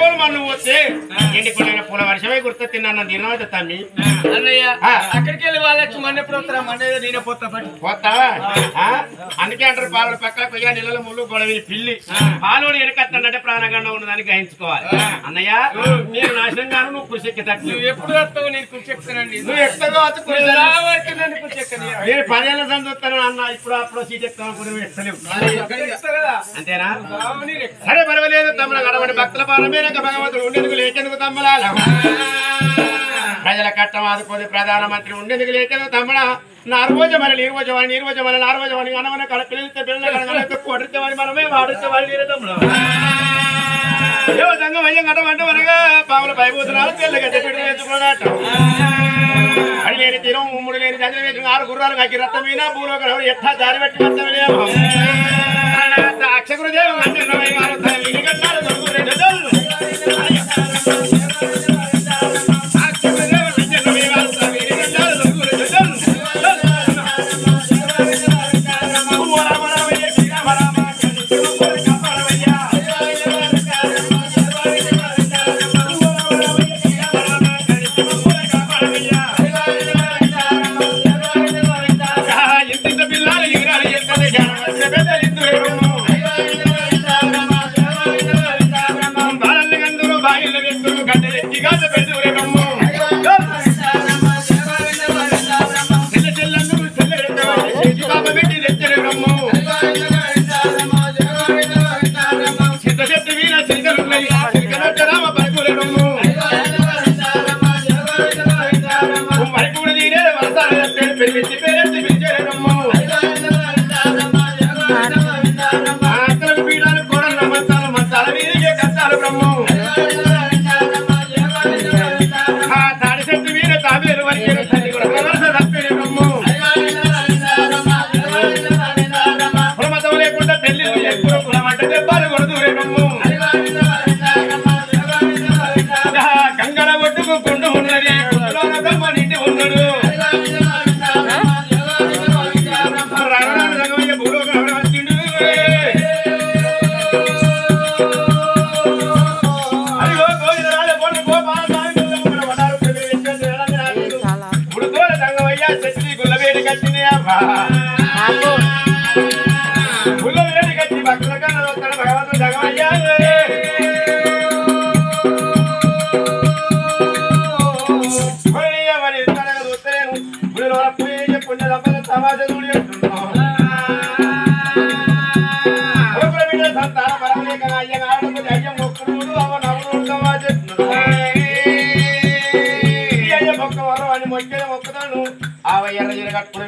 రోజులు మనం వస్తే ఎండిపోయిన పూల వర్షమే గుర్తు తిన్నాను తినవద్ద తమ్మి అన్నయ్య అక్కడికి వెళ్ళి వాళ్ళకి మన ఎప్పుడు వస్తారా మన నేనే పోతావా అందుకే అంటారు పాలు పక్కన కొయ్య నీళ్ళ ముళ్ళు గొడవ పిల్లి పాలోడు వెనకత్తంటే ప్రాణగండం ఉన్నదాన్ని గ్రహించుకోవాలి అన్నయ్య మీరు నాశనం గాను నువ్వు కృషి ఎక్కేటట్టు నువ్వు ఎప్పుడు వస్తావు నేను కృషి ఎక్కుతానండి నువ్వు ఎక్కగా నేను 10 ఏళ్ళ సందుతాను అన్న ఇప్పుడు అప్పుడు సీట్ ఎక్కుతాను అంతేనా సరే పర్వాలేదు తమ్ముడు గడవండి భక్తుల పాలమేనక భగవంతుడు ఉండేందుకు లేకెందుకు తమ్ముడాల ప్రజల కట్టం ఆదుకోది ప్రధానమంత్రి ఉండేందుకు లేకెందుకు తమ్ముడ నార్వోజమని నీర్వోజమని నీర్వోజమని నార్వోజమని అనవన కడ పిల్లలతో పిల్లలు కొడితేమని మనమే వాడితేమని నీరే తమ్ముడు సంఘం అయ్యం కట్టమంటే మనగా పాముల పైపోతున్నారు తెల్లగా చెప్పి వేసుకున్నాడట అది లేని తీరం ఉమ్ముడు లేని చదివి వేసిన 6 గుర్రాలు కాకి రక్తమైన భూలోక ఎట్టా దారి పెట్టి వస్తామేమో అక్షగురుదేవం అంటే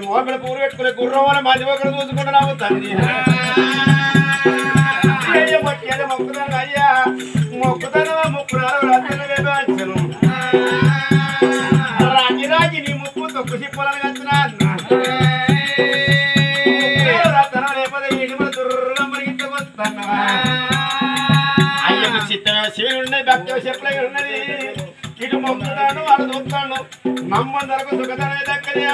మోకలు పూరు పెట్టుకునే గుర్రం మధ్య ఒకరు చూసుకుంటున్నావు తండ్రి మొక్కుతాను అయ్యా మొక్కుతాను మొక్కున్నారు రాజను రాగి రాగి నీ ముక్కు తొక్కు చిప్పాలని వచ్చిన రతనం లేకపోతే ఇటుమల దుర్రమ్మని ఇంటికి వస్తాను అయ్యకు చిత్తమే శివులు ఉన్నాయి భక్తి చెప్పులై ఉన్నది ఇటు మొక్కుతాను వాళ్ళు చూస్తాను నమ్మందరకు సుఖతనే దక్కది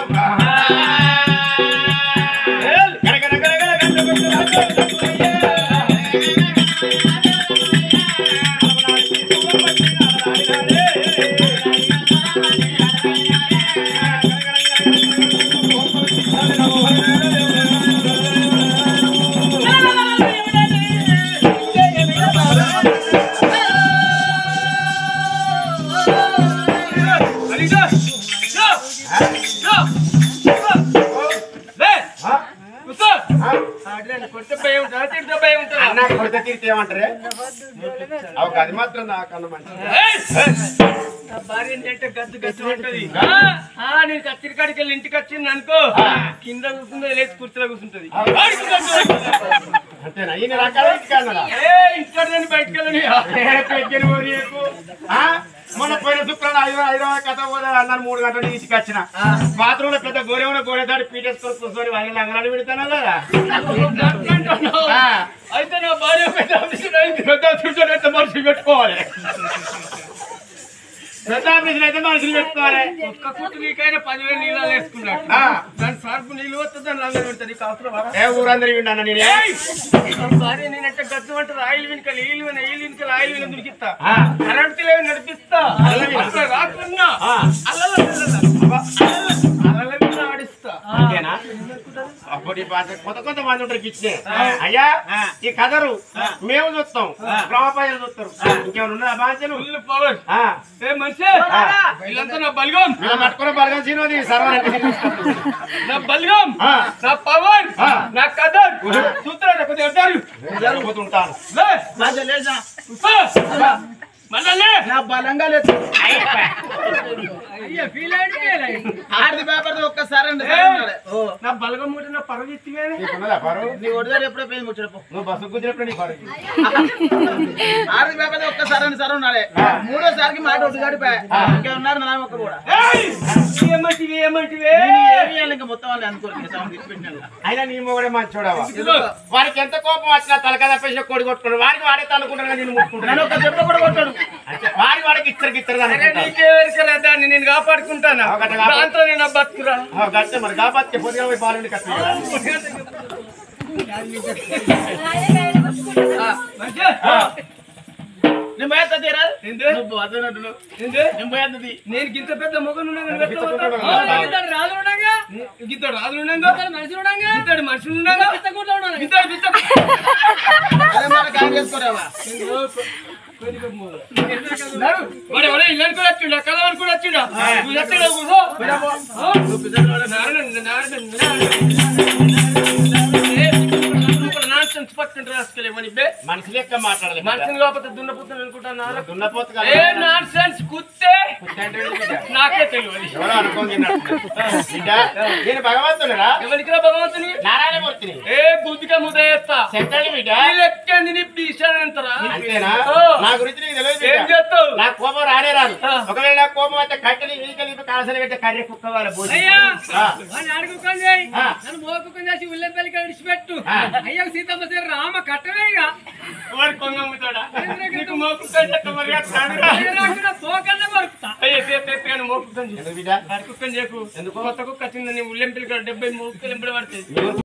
ఏమంటారే అది మాత్రం నాకన్నా మంచి భార్య అంటే గద్దు గద్దు ఉంటది నేను కత్తిరికాడికి వెళ్ళి ఇంటికి వచ్చింది అనుకో కింద కూర్చుంది లేచి కుర్చీలో కూర్చుంటది ఇంటికాడ బయటకు వెళ్ళని మొన్న పోయిన శుక్రాలు 5 కథ పోదా అన్నారు 3 గంటలు తీసుకొచ్చిన బాత్రూమ్ లో పెద్ద గోరేమో గోరేదాడి పీటేసుకొని కూర్చొని వాళ్ళ అంగనాన్ని పెడతాను కదా అయితే నా భార్య పెద్ద మనిషి పెట్టుకోవాలి పెద్ద ఆపరేషన్ అయితే మనుషులు పెట్టుకోవాలి. ఒక్క కుట్టు నీకైనా 10,000 నీళ్ళు వేసుకున్నాడు దాని సరుకు నీళ్ళు వస్తుంది దాన్ని లంగ పెడతాను నీకు అవసరం ఏ ఊరందరూ విన్నాను నేను. భార్య నేనంటే గచ్చు అంటారు ఆయిల్ వెనుకలు ఈలు వెనుకలు ఆయిల్ వెనుక దొరికిస్తా కరెంట్ లేవి నడిపిస్తా రాకున్నా ఆడిస్తా. అంతేనా? అప్పుడు కొంత మంది ఉంటారు ఇచ్చే. అయ్యా ఈ కథరు మేము చూస్తాం, గ్రామ ప్రజలు చూస్తారు. ఇంకేమైనా ఉన్నదా బాధ్యతలు? పవర్ ఏ మనిషి వీళ్ళంతా నా బలిగం పట్టుకున్న బలగం సీనోది సర్వాలంటే నా బలిగం నా పవర్ నా కదర్ చూస్తారా కొద్దిగా పోతుంటాను. నా బలంగా లేదు ఆడిది పేపర్ ఒక్కసారి నా బలగం ముట్టిన నా పరువు ఎత్తివేనే నీ ఒడిదారు ఎప్పుడో పోయింది ముచ్చడపో నువ్వు బస్సు కూర్చున్నప్పుడు నీ పరుగు ఆడిది పేపర్ ఒక్కసారి సార్ ఉన్నాడే మూడోసారికి మాట ఒడ్డుగాడిపోయా ఇంకా ఉన్నారు నా ఒక్క కూడా ఏమంటివే ఇంకా మొత్తం వాళ్ళు అనుకోరు అయినా నీ మొగడే మంచి చూడవా. వారికి ఎంత కోపం వచ్చినా తలకాయ తప్పేసిన కోడి కొట్టుకున్నాడు. వారికి వాడే తనుకుంటాడు కానీ నేను ముట్టుకుంటాను. ఒక దెబ్బ కూడా కొట్టాడు వాడికి ఇచ్చరికి దాన్ని నేను కాపాడుకుంటాను దాంతో నేను బతుకురా గట్టే మరి కాబట్టి పొద్దుగా పోయి పాలు కట్ట నేను ఇంత పెద్ద మొగను గిద్దడు రాజులు ఇద్దడు మనుషులు ఇల్లు కూడా వచ్చిండా కలవని కూడా వచ్చిండా మనిషి లెక్క మాట్లాడాలి. మనుషులు కాకపోతే దున్నపోతాను అనుకుంటున్నారా దున్నపోతు నాన్ సెన్స్ కుత్తే నాకే తెలియదు ఎవరో అనుకోని నేను భగవంతుడా ఎవరికి భగవంతుని నారాయణమూర్తిని ఏ బుద్ధిగా ముదయేస్తా సెంట్రల్ బిడ్డ లెక్కంది నీ ఈశానంతరా అంతేనా? నా గురించి నీకు తెలియదు. ఏం చేస్తావు నా కోపం రానే రాదు. ఒకవేళ నా కోపం అయితే కట్టెలు వీకలి కాల్సలు పెడితే కర్రీ కుక్క వాళ్ళ నన్ను మోకుకొని చేసి ఉల్లెంపల్లికి విడిచిపెట్టు అయ్యా సీతమ్మ సార్ రామ కట్టవేగా వారి కొంగమ్ముతాడా నీకు మోకుకొని పోకన్నా మరుకుతా అయ్యా మోకుకొని కుక్కని చేయకు ఎందుకు కొత్త కుక్క వచ్చిందని ఉల్లెంపల్లి 70 మోకులు ఎంపడి పడుతుంది.